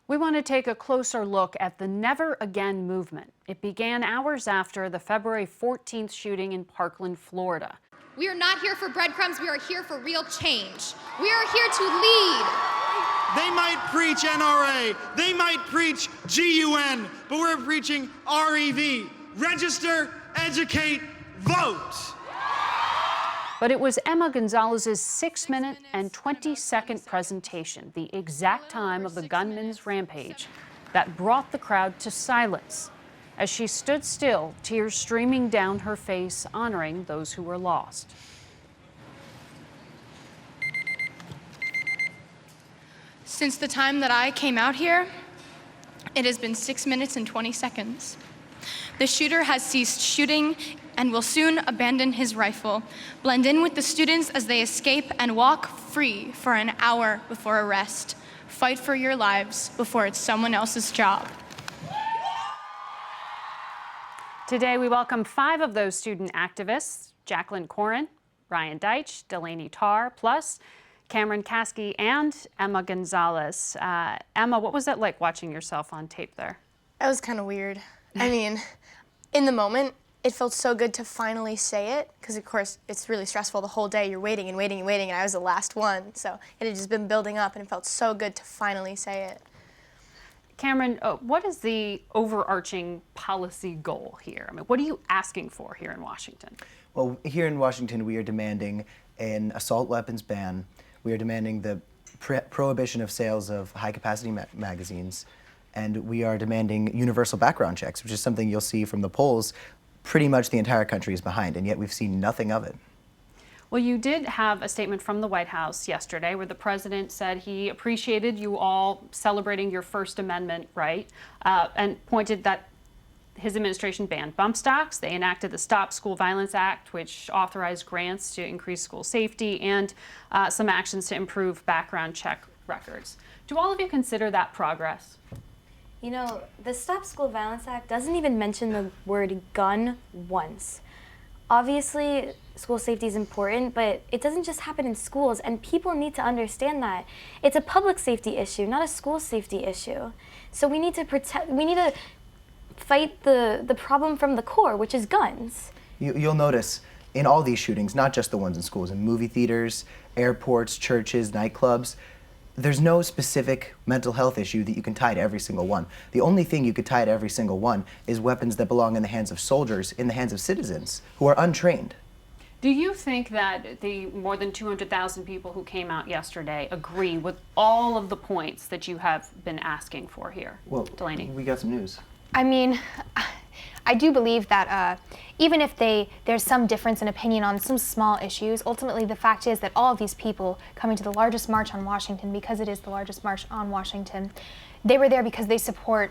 We want to take a closer look at the Never Again movement. It began hours after the February 14th shooting in Parkland, Florida. We are not here for breadcrumbs, we are here for real change. We are here to lead. They might preach NRA, they might preach GUN, but we're preaching REV. Register, educate, vote. But it was Emma Gonzalez's 6-minute and 20-second presentation, the exact time of the gunman's rampage, that brought the crowd to silence as she stood still, tears streaming down her face, honoring those who were lost. Since the time that I came out here, it has been 6 minutes and 20 seconds. The shooter has ceased shooting and will soon abandon his rifle, blend in with the students as they escape, and walk free for an hour before arrest. Fight for your lives before it's someone else's job. Today, we welcome 5 of those student activists: Jaclyn Corin, Ryan Deitsch, Delaney Tarr, plus Cameron Kasky and Emma Gonzalez. Emma, what was that like watching yourself on tape there? That was kind of weird. I mean, in the moment, it felt so good to finally say it, because of course it's really stressful the whole day. You're waiting and waiting and waiting, and I was the last one, so it had just been building up, and it felt so good to finally say it. Cameron, what is the overarching policy goal here? I mean, what are you asking for here in Washington? Well, here in Washington, we are demanding an assault weapons ban. We are demanding the prohibition of sales of high-capacity magazines, and we are demanding universal background checks, which is something you'll see from the polls. Pretty much the entire country is behind, and yet we've seen nothing of it. Well, you did have a statement from the White House yesterday where the president said he appreciated you all celebrating your First Amendment right, and pointed that his administration banned bump stocks. They enacted the Stop School Violence Act, which authorized grants to increase school safety, and some actions to improve background check records. Do all of you consider that progress? You know, the Stop School Violence Act doesn't even mention the word gun once. Obviously, school safety is important, but it doesn't just happen in schools, and people need to understand that. It's a public safety issue, not a school safety issue. So we need to fight the problem from the core, which is guns. You'll notice in all these shootings, not just the ones in schools, in movie theaters, airports, churches, nightclubs, there's no specific mental health issue that you can tie to every single one. The only thing you could tie to every single one is weapons that belong in the hands of soldiers, in the hands of citizens who are untrained. Do you think that the more than 200,000 people who came out yesterday agree with all of the points that you have been asking for here? Well, Delaney. We got some news. I mean, I do believe that even if there's some difference in opinion on some small issues, ultimately the fact is that all of these people coming to the largest march on Washington, because it is the largest march on Washington, they were there because they support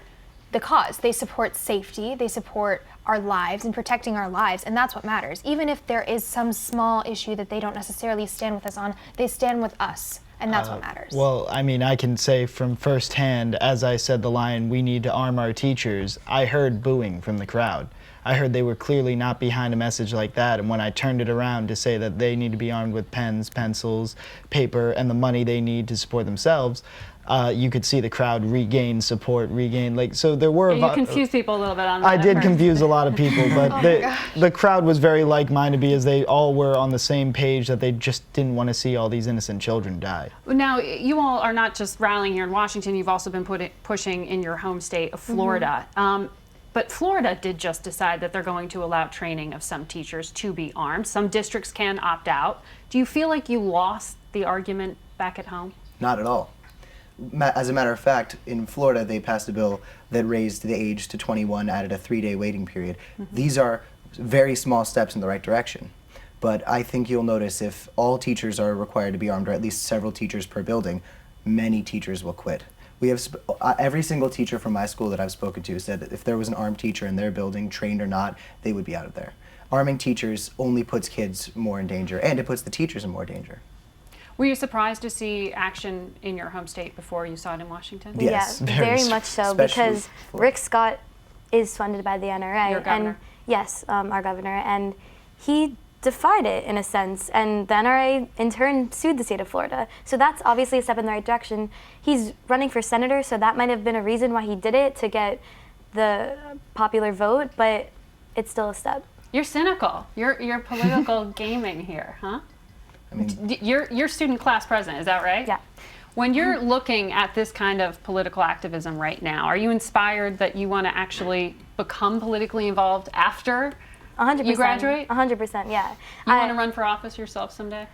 the cause. They support safety, they support our lives and protecting our lives, and that's what matters. Even if there is some small issue that they don't necessarily stand with us on, they stand with us. And that's what matters. Well, I mean, I can say from firsthand, as I said the line, "We need to arm our teachers," I heard booing from the crowd. I heard they were clearly not behind a message like that, and when I turned it around to say that they need to be armed with pens, pencils, paper, and the money they need to support themselves, you could see the crowd regain support, so there were... You confused people a little bit on that. I did confuse a lot of people, but the crowd was very like-minded because they all were on the same page that they just didn't want to see all these innocent children die. Now, you all are not just rallying here in Washington, you've also been pushing in your home state of Florida. But Florida did just decide that they're going to allow training of some teachers to be armed. Some districts can opt out. Do you feel like you lost the argument back at home? Not at all. As a matter of fact, in Florida, they passed a bill that raised the age to 21, added a 3-day waiting period. These are very small steps in the right direction. But I think you'll notice if all teachers are required to be armed, or at least several teachers per building, many teachers will quit. We have every single teacher from my school that I've spoken to said that if there was an armed teacher in their building, trained or not, they would be out of there. Arming teachers only puts kids more in danger, and it puts the teachers in more danger. Were you surprised to see action in your home state before you saw it in Washington? Yes, yeah, very much so, because Rick Scott is funded by the NRA. Your governor? And yes, our governor, and he defied it in a sense, and the NRA in turn sued the state of Florida. So that's obviously a step in the right direction. He's running for senator, so that might have been a reason why he did it, to get the popular vote, but it's still a step. You're cynical. You're political gaming here, huh? I mean, You're student class president, is that right? Yeah. When you're looking at this kind of political activism right now, are you inspired that you want to actually become politically involved after 100%. you graduate? 100%, yeah. You want to run for office yourself someday?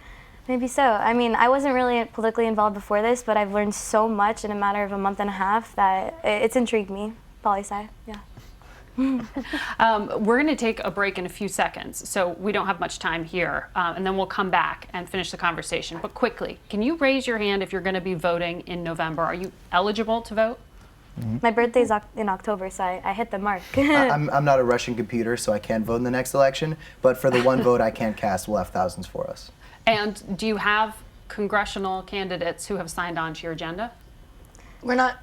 Maybe so. I mean, I wasn't really politically involved before this, but I've learned so much in a matter of a month and a half that it's intrigued me. Poli-sci, yeah. We're going to take a break in a few seconds, so we don't have much time here, and then we'll come back and finish the conversation. But quickly, can you raise your hand if you're going to be voting in November? Are you eligible to vote? My birthday's in October, so I hit the mark. I'm not a Russian computer, so I can't vote in the next election, but for the one vote I can't cast, we'll have thousands for us. And do you have congressional candidates who have signed on to your agenda? We're not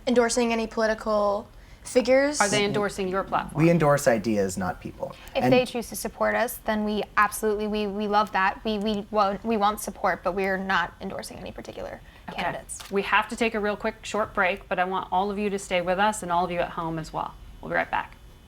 endorsing any political figures. Are they endorsing your platform? We endorse ideas, not people. If they choose to support us, then we absolutely, we love that. We want support, but we're not endorsing any particular candidates. We have to take a real quick short break, but I want all of you to stay with us and all of you at home as well. We'll be right back.